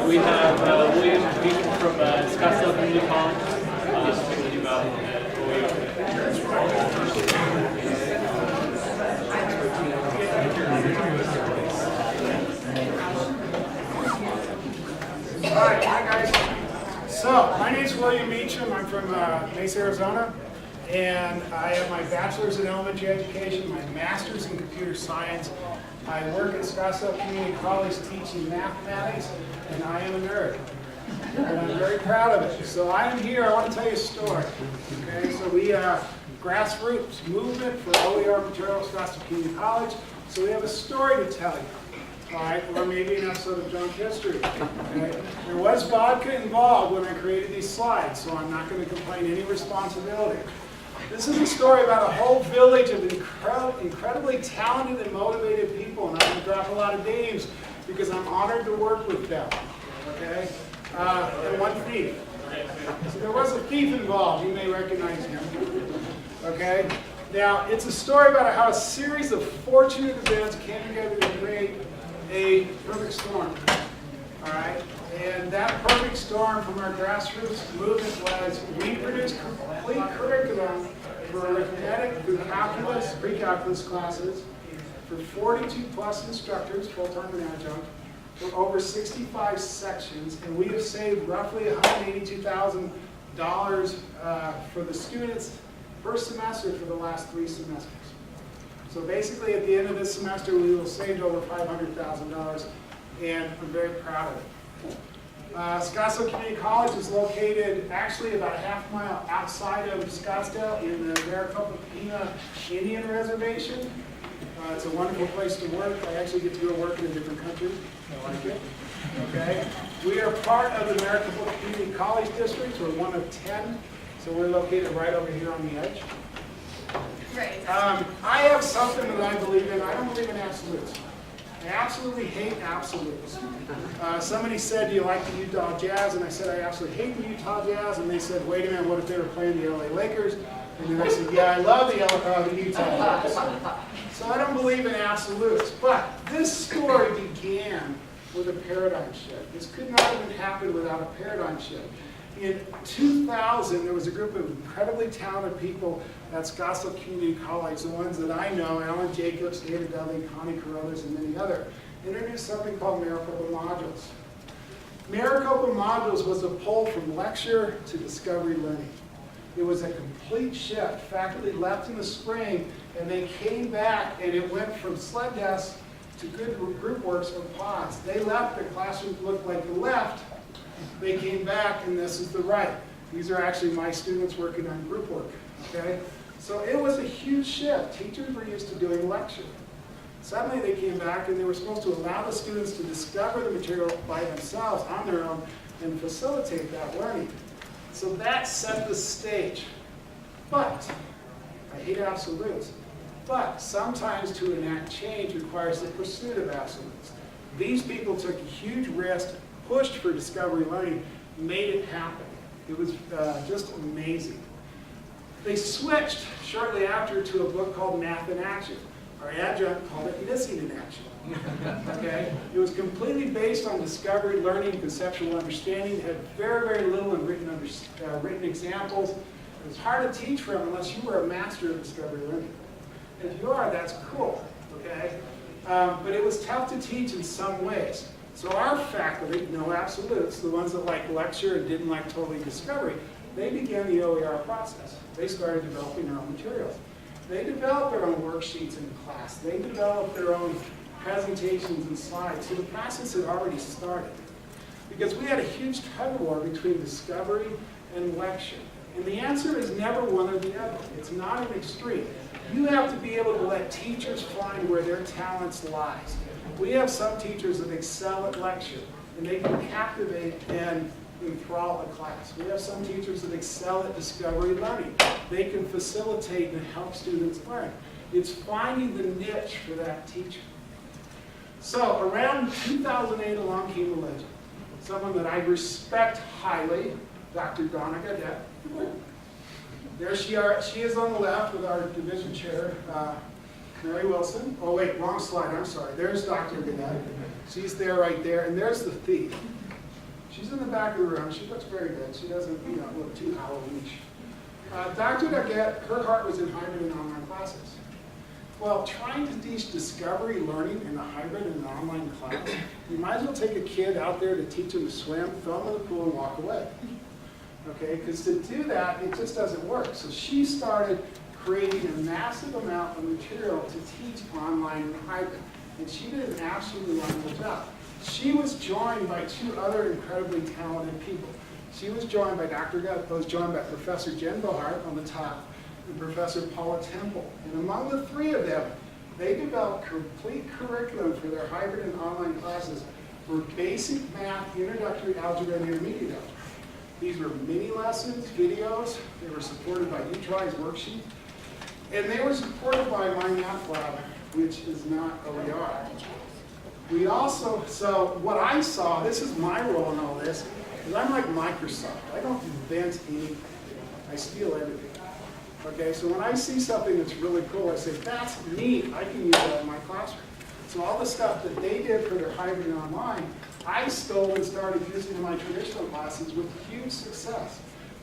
We have William Beacon from Scottsdale Community College talking about OER. Hi guys. So, my name is William Meacham. I'm from Mesa, Arizona, and I have my bachelor's in elementary education, my master's in computer science. I work at Scottsdale Community College teaching mathematics, and I am a nerd. And I'm very proud of it. So I am here, I want to tell you a story. Okay, so we grassroots movement for OER material at Scottsdale Community College. So we have a story to tell you. All right, or maybe an episode of junk history. Okay? There was vodka involved when I created these slides, so I'm not going to complain any responsibility. This is a story about a whole village of incredibly talented and motivated people, and I'm going to drop a lot of names because I'm honored to work with them. Okay, and one thief. So there was a thief involved. You may recognize him. Okay. Now it's a story about how a series of fortunate events came together to create a perfect storm. All right, and that perfect storm from our grassroots movement was we produced complete curriculum for arithmetic through calculus, pre-calculus classes for 42 plus instructors, full-time and adjunct, for over 65 sections, and we have saved roughly $182,000 for the students per semester for the last 3 semesters. So basically, at the end of this semester, we will have saved over $500,000, and I'm very proud of it. Scottsdale Community College is located actually about a half mile outside of Scottsdale in the Maricopa Pima Indian Reservation. It's a wonderful place to work. I actually get to go work in a different country. I like it. Okay. We are part of the Maricopa Community College District. We're one of 10, so we're located right over here on the edge. Right. I have something that I believe in. I don't believe in absolutes. I absolutely hate absolutes. Somebody said, do you like the Utah Jazz? And I said, I absolutely hate the Utah Jazz. And they said, wait a minute, what if they were playing the LA Lakers? And then I said, yeah, I love the Utah Jazz. So I don't believe in absolutes. But this story began with a paradigm shift. This could not have happened without a paradigm shift. In 2000, there was a group of incredibly talented people at Scottsdale Community College, the ones that I know, Alan Jacobs, David Dudley, Connie Carruthers, and many others, introduced something called Maricopa Modules. Maricopa Modules was a pull from lecture to discovery learning. It was a complete shift. Faculty left in the spring, and they came back, and it went from sled desks to good group works or pods. They left, the classroom looked like the left. They came back, and this is the right. These are actually my students working on group work. Okay? So it was a huge shift. Teachers were used to doing lecture. Suddenly they came back, and they were supposed to allow the students to discover the material by themselves on their own and facilitate that learning. So that set the stage. But, I hate absolutes, but sometimes to enact change requires the pursuit of absolutes. These people took a huge risk, pushed for discovery learning, made it happen. It was just amazing. They switched shortly after to a book called Math in Action. Our adjunct called it Missing in Action. Okay? It was completely based on discovery, learning, conceptual understanding. It had very, very little in written examples. It was hard to teach from unless you were a master of discovery learning. If you are, that's cool. Okay? But it was tough to teach in some ways. So our faculty, no absolutes, the ones that like lecture and didn't like totally discovery, they began the OER process. They started developing their own materials. They developed their own worksheets in class. They developed their own presentations and slides. So the process had already started. Because we had a huge tug of war between discovery and lecture. And the answer is never one or the other. It's not an extreme. You have to be able to let teachers find where their talents lies. We have some teachers that excel at lecture, and they can captivate and enthrall a class. We have some teachers that excel at discovery learning. They can facilitate and help students learn. It's finding the niche for that teacher. So around 2008, along came a legend. Someone that I respect highly, Dr. Donna Gadet. There she is on the left with our division chair, Mary Wilson. Oh wait, wrong slide, I'm sorry. There's Dr. Gadet. She's there right there, and there's the thief. She's in the back of the room. She looks very good. She doesn't, look too Halloweenish. Dr. Duquette, her heart was in hybrid and online classes. Well, trying to teach discovery learning in a hybrid and an online class, you might as well take a kid out there to teach him to swim, throw him in the pool, and walk away. Okay, because to do that, it just doesn't work. So she started creating a massive amount of material to teach online and hybrid. And she did an absolutely wonderful job. She was joined by two other incredibly talented people. She was joined by Professor Jen Bohart on the top, and Professor Paula Temple. And among the three of them, they developed complete curriculum for their hybrid and online classes for basic math, introductory algebra, and intermediate algebra. These were mini lessons, videos. They were supported by UTRI's worksheet. And they were supported by My Math Lab, which is not OER. We also, so what I saw, this is my role in all this, is I'm like Microsoft. I don't invent anything. I steal everything. Okay, so when I see something that's really cool, I say, that's neat. I can use that in my classroom. So all the stuff that they did for their hybrid and online, I stole and started using in my traditional classes with huge success.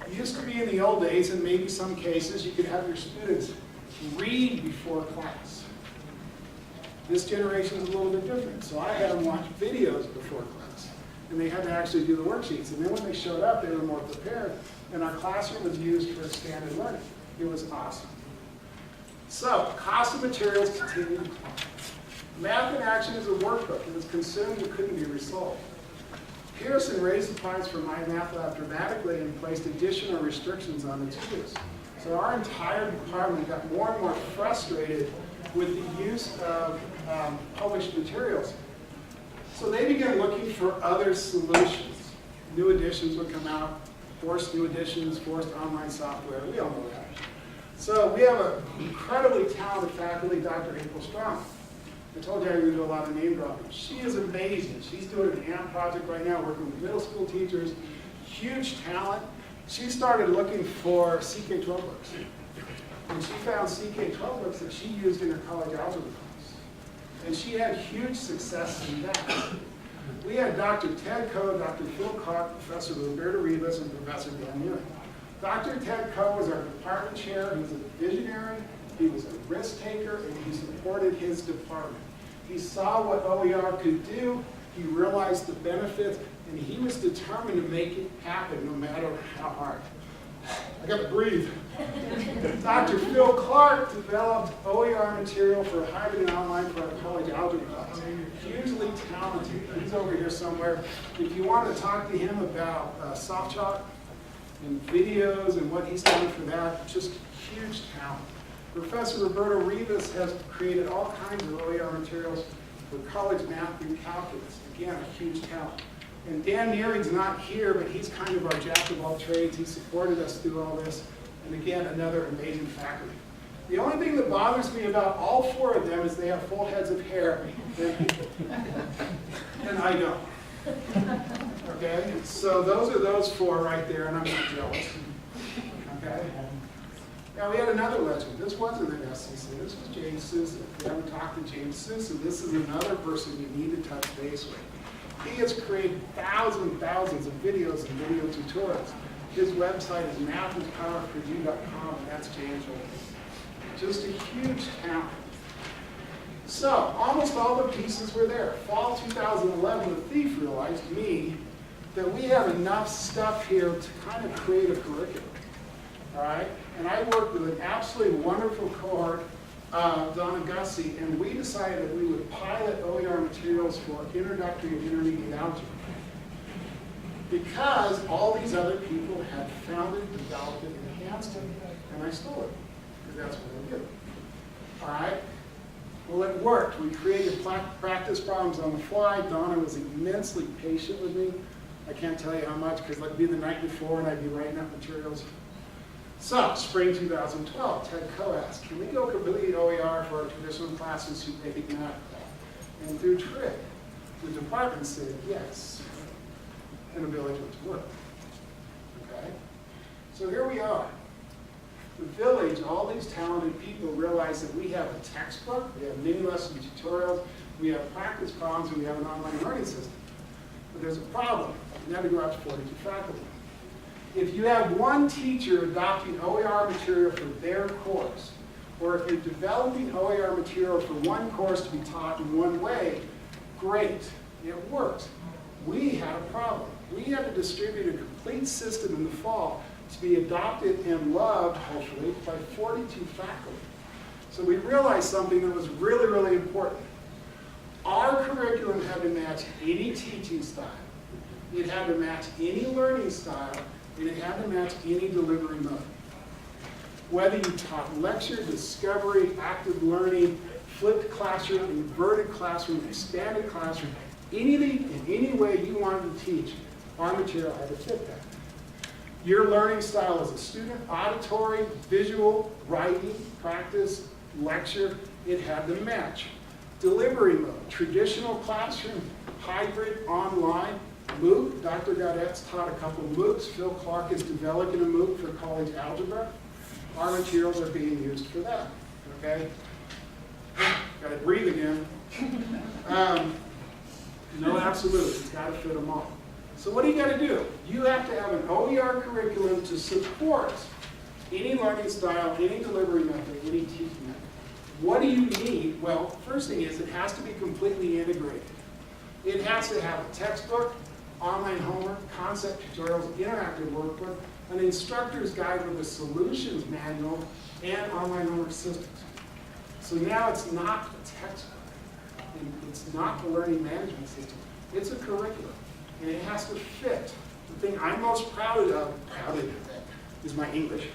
It used to be in the old days, in maybe some cases, you could have your students read before class. This generation is a little bit different. So I had them watch videos before class. And they had to actually do the worksheets. And then when they showed up, they were more prepared. And our classroom was used for expanded learning. It was awesome. So, cost of materials continued to climb. Math in Action is a workbook. It was consumed and couldn't be resold. Pearson raised the price for My Math Lab dramatically and placed additional restrictions on the tutors. So our entire department got more and more frustrated with the use of published materials. So they began looking for other solutions. New editions would come out, forced new editions, forced online software. We all know that. So we have an incredibly talented faculty, Dr. April Strong. I told you I was going to do a lot of name dropping. She is amazing. She's doing an AMP project right now, working with middle school teachers. Huge talent. She started looking for CK12 books. And she found CK12 books that she used in her college algebra class. And she had huge success in that. We had Dr. Ted Coe, Dr. Phil Clark, Professor Roberta Rivas, and Professor Dan Neary. Dr. Ted Coe was our department chair. He was a visionary, he was a risk taker, and he supported his department. He saw what OER could do, he realized the benefits, and he was determined to make it happen no matter how hard. I gotta breathe. Dr. Phil Clark developed OER material for hybrid and online for our college algebra class. Hugely talented. He's over here somewhere. If you want to talk to him about soft chalk and videos and what he's done for that, just huge talent. Professor Roberta Rivas has created all kinds of OER materials for college math and calculus. Again, a huge talent. And Dan Nearing's not here, but he's kind of our jack of all trades. He supported us through all this. And again, another amazing faculty. The only thing that bothers me about all four of them is they have full heads of hair, and I don't. Okay? So those are those four right there, and I'm not jealous. Okay? Now we had another legend. This wasn't an SCC. This was James Sousa. If you haven't talked to James Sousa, this is another person you need to touch base with. He has created thousands and thousands of videos and video tutorials. His website is mathispowerforyou.com, and that's James Olin. Just a huge talent. So, almost all the pieces were there. Fall 2011, the thief realized, that we have enough stuff here to kind of create a curriculum. All right? And I worked with an absolutely wonderful cohort, Donna Gussie, and we decided that we would pilot OER materials for introductory and intermediate algebra. Because all these other people had found it, developed it, enhanced it, and I stole it. Because that's what I do. All right? Well, it worked. We created practice problems on the fly. Donna was immensely patient with me. I can't tell you how much, because it'd be the night before and I'd be writing up materials. So, spring 2012, Ted Coe asked, can we go completely OER for our traditional classes who take math? And through trick, the department said yes. And the village went to work. Okay? So here we are. The village, all these talented people realize that we have a textbook, we have mini lesson tutorials, we have practice problems, and we have an online learning system. But there's a problem. You have to go out to 42 faculty. If you have one teacher adopting OER material for their course, or if you're developing OER material for one course to be taught in one way, great, it works. We had a problem. We had to distribute a complete system in the fall to be adopted and loved, hopefully, by 42 faculty. So we realized something that was really, really important. Our curriculum had to match any teaching style. It had to match any learning style, and it had to match any delivery mode. Whether you taught lecture, discovery, active learning, flipped classroom, inverted classroom, expanded classroom, anything in any way you wanted to teach, our material had to fit that. Your learning style as a student, auditory, visual, writing, practice, lecture, it had to match. Delivery mode, traditional classroom, hybrid, online, MOOC. Dr. Gaudet's taught a couple of MOOCs. Phil Clark is developing a MOOC for college algebra. Our materials are being used for that, okay? Got to breathe again. No absolutes, it's got to fit them all. So what do you got to do? You have to have an OER curriculum to support any learning style, any delivery method, any teaching method. What do you need? Well, first thing is it has to be completely integrated. It has to have a textbook, online homework, concept tutorials, interactive workbook, an instructor's guide with a solutions manual, and online homework systems. So now it's not a textbook. It's not the learning management system. It's a curriculum, and it has to fit. The thing I'm most proud of is my English.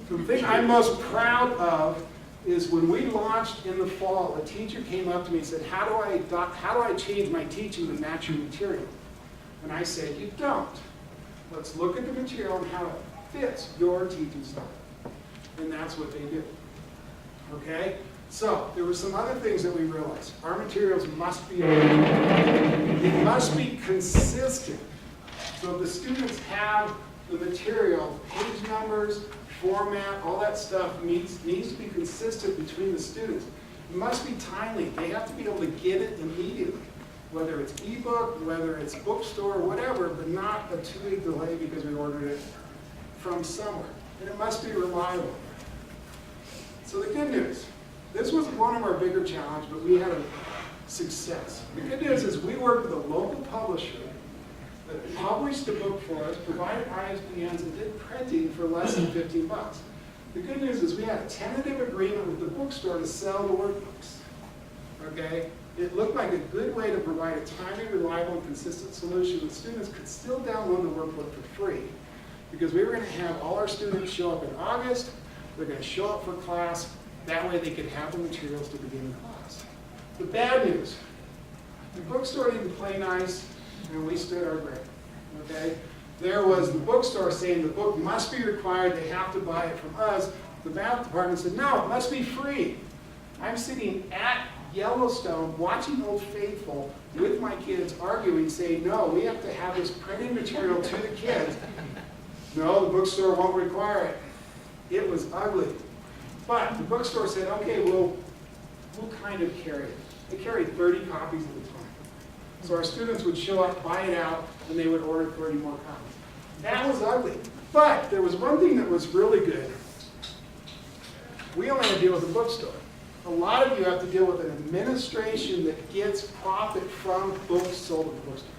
The thing I'm most proud of is when we launched in the fall, a teacher came up to me and said, how do I change my teaching to match your material? And I said, you don't. Let's look at the material and how it fits your teaching style. And that's what they do. Okay? So, there were some other things that we realized. Our materials must be it must be consistent. So if the students have the material, page numbers, format, all that stuff needs to be consistent between the students. It must be timely. They have to be able to get it immediately. Whether it's ebook, whether it's bookstore, whatever, but not a 2-week delay because we ordered it from somewhere. And it must be reliable. So the good news, this was one of our bigger challenges, but we had a success. The good news is we worked with a local publisher that published the book for us, provided ISBNs, and did printing for less than $15. The good news is we had a tentative agreement with the bookstore to sell the workbooks. Okay? It looked like a good way to provide a timely, reliable, and consistent solution that students could still download the workbook for free. Because we were going to have all our students show up in August, they're going to show up for class, that way they could have the materials to begin class. The bad news, the bookstore didn't play nice, and we stood our ground. Okay? There was the bookstore saying the book must be required, they have to buy it from us. The math department said, no, it must be free. I'm sitting at Yellowstone watching Old Faithful with my kids arguing, saying, no, we have to have this printed material to the kids. No, the bookstore won't require it. It was ugly. But the bookstore said, okay, we'll kind of carry it. They carried 30 copies at a time. So our students would show up, buy it out, and they would order 30 more copies. That was ugly. But there was one thing that was really good. We only had to deal with the bookstore. A lot of you have to deal with an administration that gets profit from books sold at the bookstore.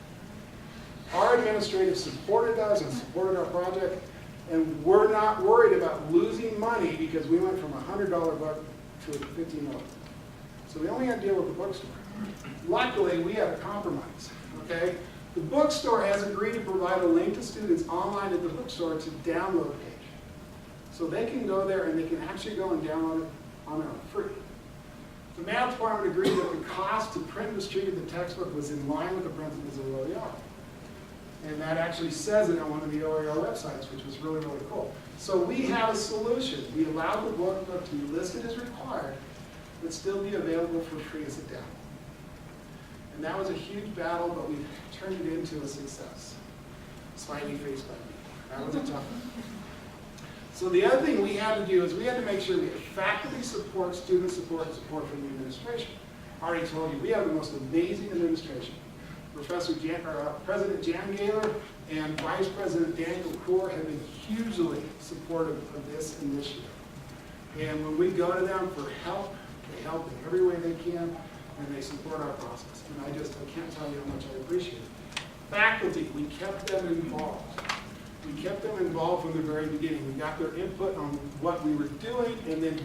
Our administrative supported us and supported our project, and we're not worried about losing money because we went from a $100 book to a $15 book. So we only had to deal with the bookstore. Luckily, we had a compromise, okay? The bookstore has agreed to provide a link to students online at the bookstore to download page. So they can go there and they can actually go and download it on their own, free. The math department agreed that the cost to print and distribute the textbook was in line with the principles of OER. And that actually says it on one of the OER websites, which was really, really cool. So we have a solution. We allowed the workbook to be listed as required, but still be available for free as a download. And that was a huge battle, but we've turned it into a success. Smiley face by me. That was a tough one. So the other thing we had to do is we had to make sure we had faculty support, student support, and support from the administration. I already told you, we have the most amazing administration. President Jan Gaylor and Vice President Daniel Kaur have been hugely supportive of this initiative. And when we go to them for help, they help in every way they can, and they support our process. And I can't tell you how much I appreciate it. Faculty, we kept them involved. We kept them involved from the very beginning. We got their input on what we were doing, and then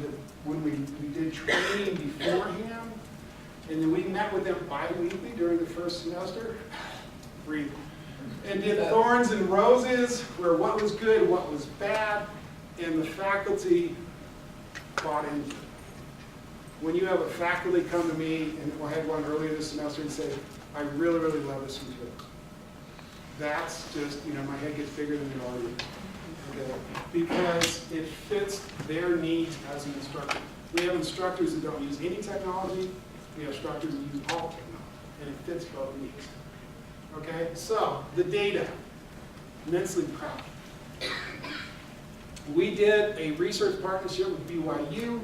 when we did training beforehand, and then we met with them bi-weekly during the first semester, and did thorns and roses, where what was good, what was bad, and the faculty bought into it. When you have a faculty come to me, and I had one earlier this semester, and say, I really, really love this material. That's just, my head gets bigger than it already is. Okay? Because it fits their needs as an instructor. We have instructors that don't use any technology. We have instructors that use all technology. And it fits both needs. Okay? So, the data. Immensely proud. We did a research partnership with BYU.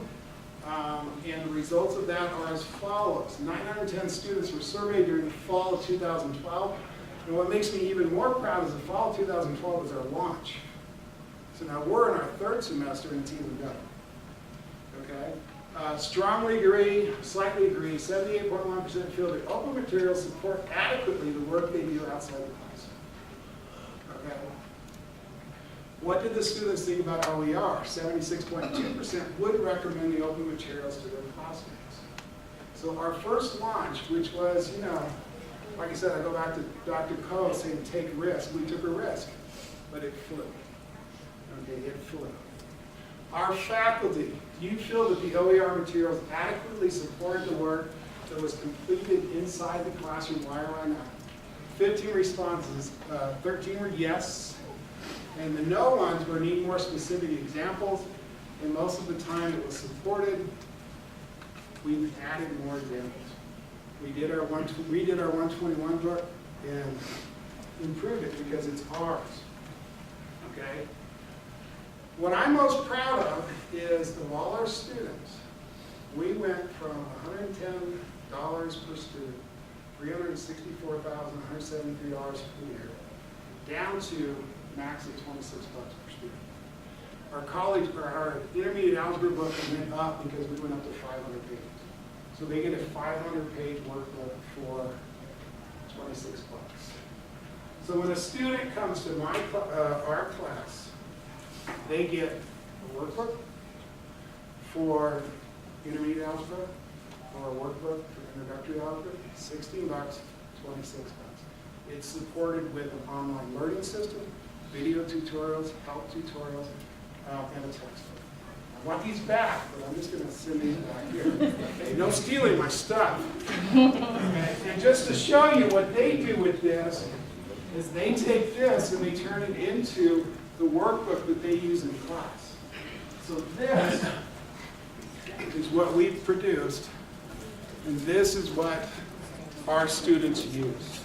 And the results of that are as follows. 910 students were surveyed during the fall of 2012. And what makes me even more proud is the fall of 2012 was our launch. So now we're in our third semester and it's even better. Okay? Strongly agree, slightly agree, 78.1% feel that open materials support adequately the work they do outside the class. Okay? What did the students think about OER? 76.2% would recommend the open materials to their classmates. So our first launch, which was, like I said, I go back to Dr. Coe saying take risk. We took a risk, but it flew. Okay, it flew. Our faculty, do you feel that the OER materials adequately supported the work that was completed inside the classroom? Why or why not? 15 responses, 13 were yes, and the no ones were need more specific examples, and most of the time it was supported. We've added more examples. We did our 121 book and improved it because it's ours. Okay? What I'm most proud of is of all our students, we went from $110 per student, $364,173 per year, down to max of $26 per student. Our college, our intermediate algebra book went up because we went up to 500 pages. So they get a 500-page workbook for $26. So when a student comes to our class, they get a workbook for intermediate algebra, or a workbook for introductory algebra, $16, $26. It's supported with an online learning system, video tutorials, help tutorials, and a textbook. I want these back, but I'm just going to send these back here. Okay, no stealing my stuff. Okay, and just to show you what they do with this, is they take this and they turn it into the workbook that they use in class. So this is what we've produced, and this is what our students use.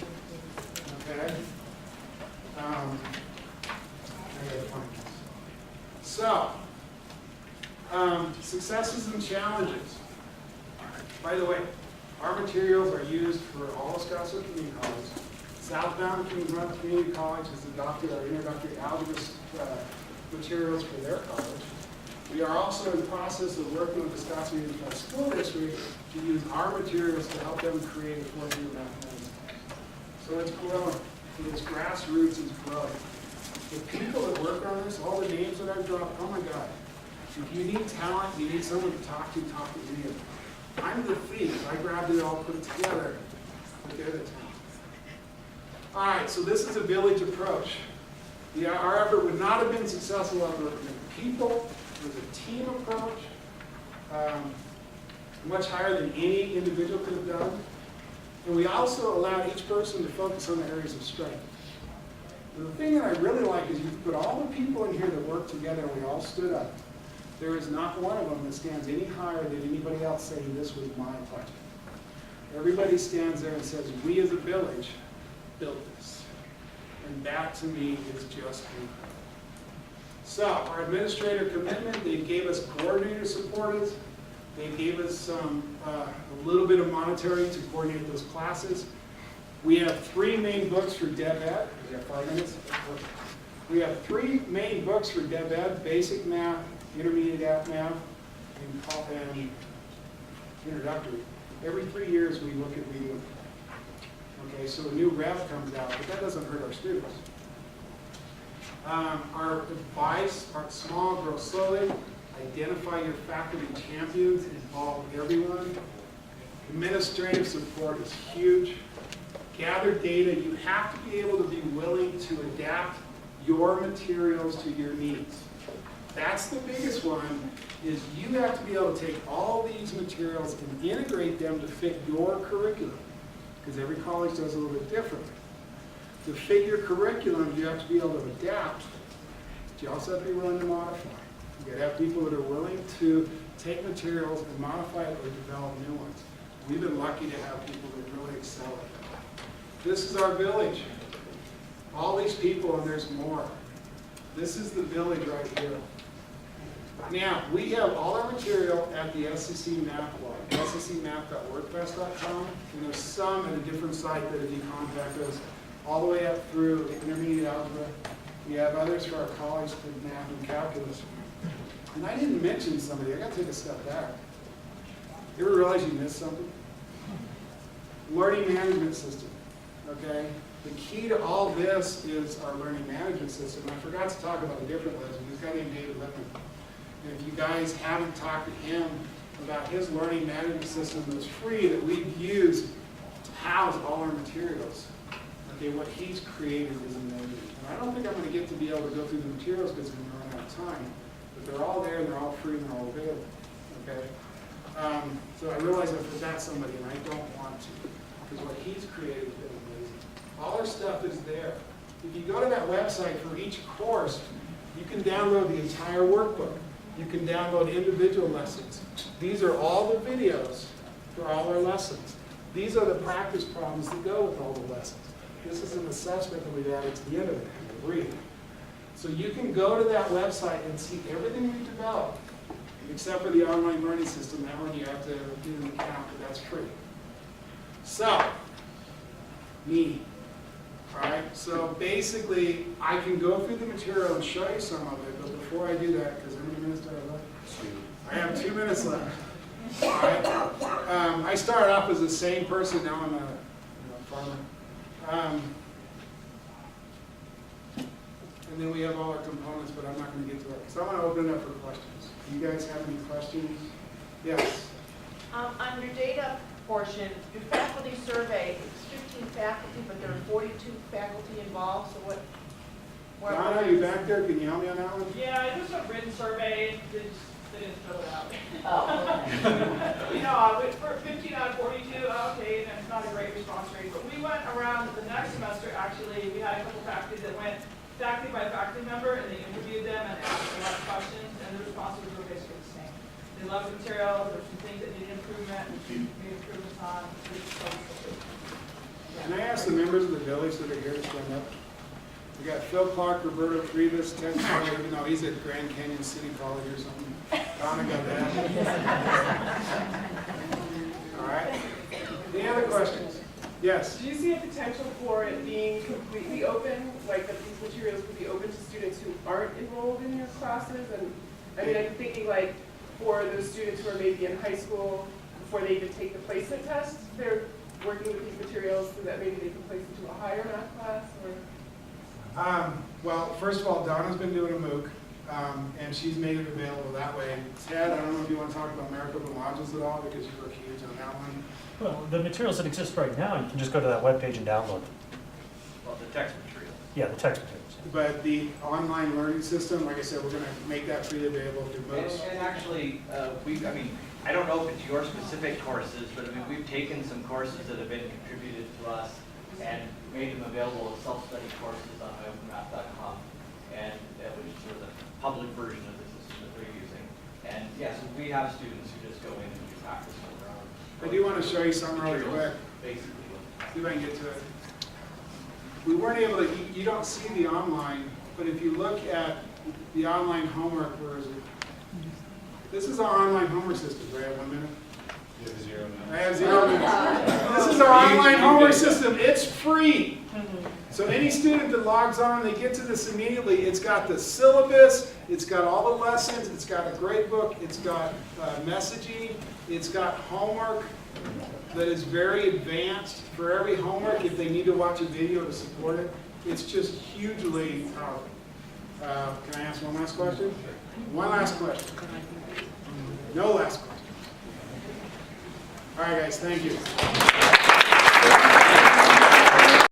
Okay? I gotta find this. So, successes and challenges. By the way, our materials are used for all of Scottsdale Community College. Southbound Community College has adopted our introductory algebra materials for their college. We are also in the process of working with the Scottsdale Unified School District to use our materials to help them create a four-year mathematics. So it's growing. It's grassroots, it's growing. The people that work on this, all the names that I've dropped, oh my God. If you need talent, you need someone to talk to any of them. I'm the thief. I grabbed it all, put it together, but they're the talent. All right, so this is a village approach. Our effort would not have been successful without working with people. It was a team approach, much higher than any individual could have done. And we also allowed each person to focus on the areas of strength. And the thing that I really like is you put all the people in here that work together and we all stood up. There is not one of them that stands any higher than anybody else saying this was my project. Everybody stands there and says, we as a village built this. And that to me is just incredible. So our administrator commitment, they gave us coordinator support. They gave us a little bit of monetary to coordinate those classes. We have 3 main books for Dev Ed. We have 5 minutes. We have 3 main books for Dev Ed: Basic Math, Intermediate Math, and Introductory. Every 3 years we look at reading. Okay, so a new rev comes out, but that doesn't hurt our students. Our advice: start small, grow slowly. Identify your faculty champions, involve everyone. Administrative support is huge. Gather data. You have to be able to be willing to adapt your materials to your needs. That's the biggest one, is you have to be able to take all these materials and integrate them to fit your curriculum, because every college does a little bit differently. To fit your curriculum, you have to be able to adapt, but you also have to be willing to modify. You got to have people that are willing to take materials and modify it or develop new ones. We've been lucky to have people that really excel at that. This is our village. All these people, and there's more. This is the village right here. Now, we have all our material at the SEC Math blog, scmath.wordpress.com, and there's some at a different site that if you contact us, all the way up through intermediate algebra. We have others for our college for math and calculus. And I didn't mention somebody. I got to take a step back. You ever realize you missed something? Learning management system. Okay? The key to all this is our learning management system. I forgot to talk about a different lesson. This guy named David Lippman. And if you guys haven't talked to him about his learning management system that's free, that we've used to house all our materials, okay, what he's created is amazing. And I don't think I'm going to get to be able to go through the materials because we're going to run out of time. But they're all there, and they're all free, and they're all available. Okay? So I realize I forgot somebody, and I don't want to, because what he's created has been amazing. All our stuff is there. If you go to that website for each course, you can download the entire workbook. You can download individual lessons. These are all the videos for all our lessons. These are the practice problems that go with all the lessons. This is an assessment that we've added to the end of it. Read. So you can go to that website and see everything we've developed, except for the online learning system. That one you have to do an account, but that's free. So, me. All right, so basically, I can go through the material and show you some of it, but before I do that, because how many minutes do I have left? I have 2 minutes left. All right. I started off as the same person, now I'm a farmer. And then we have all our components, but I'm not going to get to that. So I'm going to open it up for questions. Do you guys have any questions? Yes? On your data portion, your faculty survey, it's 15 faculty, but there are 42 faculty involved, so what? Donna, are you back there? Can you help me on that one? Yeah, it was a written survey, they didn't fill it out. Oh. You know, for 15 out of 42, okay, and it's not a great response rate, but we went around the next semester, actually, we had a couple faculty that went faculty by faculty member, and they interviewed them and asked a lot of questions, and the responses were basically the same. They loved the material, there's some things that needed improvement, made improvements on. Can I ask the members of the village that are here to stand up? We got Phil Clark, Roberto Rivas, Ted Sawyer, you know, he's at Grand Canyon City College or something. Donna got that. All right. Any other questions? Yes? Do you see a potential for it being completely open, like that these materials could be open to students who aren't enrolled in your classes? And I mean, I'm thinking like for those students who are maybe in high school before they even take the placement test, they're working with these materials so that maybe they can place into a higher math class? Or? Well, first of all, Donna's been doing a MOOC, and she's made it available that way. Ted, I don't know if you want to talk about Maricopa modules at all, because you were huge on that one. Well, the materials that exist right now, you can just go to that webpage and download them. Well, the text material. Yeah, the text materials. But the online learning system, like I said, we're going to make that freely available through MOOCs. And actually, I don't know if it's your specific courses, but I mean, we've taken some courses that have been contributed to us and made them available as self-study courses on openmath.com, and which is sort of the public version of the system that they're using. And yes, we have students who just go in and do practice on their own. I do want to show you something really quick. Basically. See if I can get to it. We weren't able to, you don't see the online, but if you look at the online homework, where is it? This is our online homework system, right? 1 minute. You have 0 minutes. I have 0 minutes. This is our online homework system. It's free. So any student that logs on, they get to this immediately. It's got the syllabus, it's got all the lessons, it's got a grade book, it's got messaging, it's got homework that is very advanced for every homework if they need to watch a video to support it. It's just hugely powerful. Can I ask one last question? One last question. No last question. All right, guys, thank you.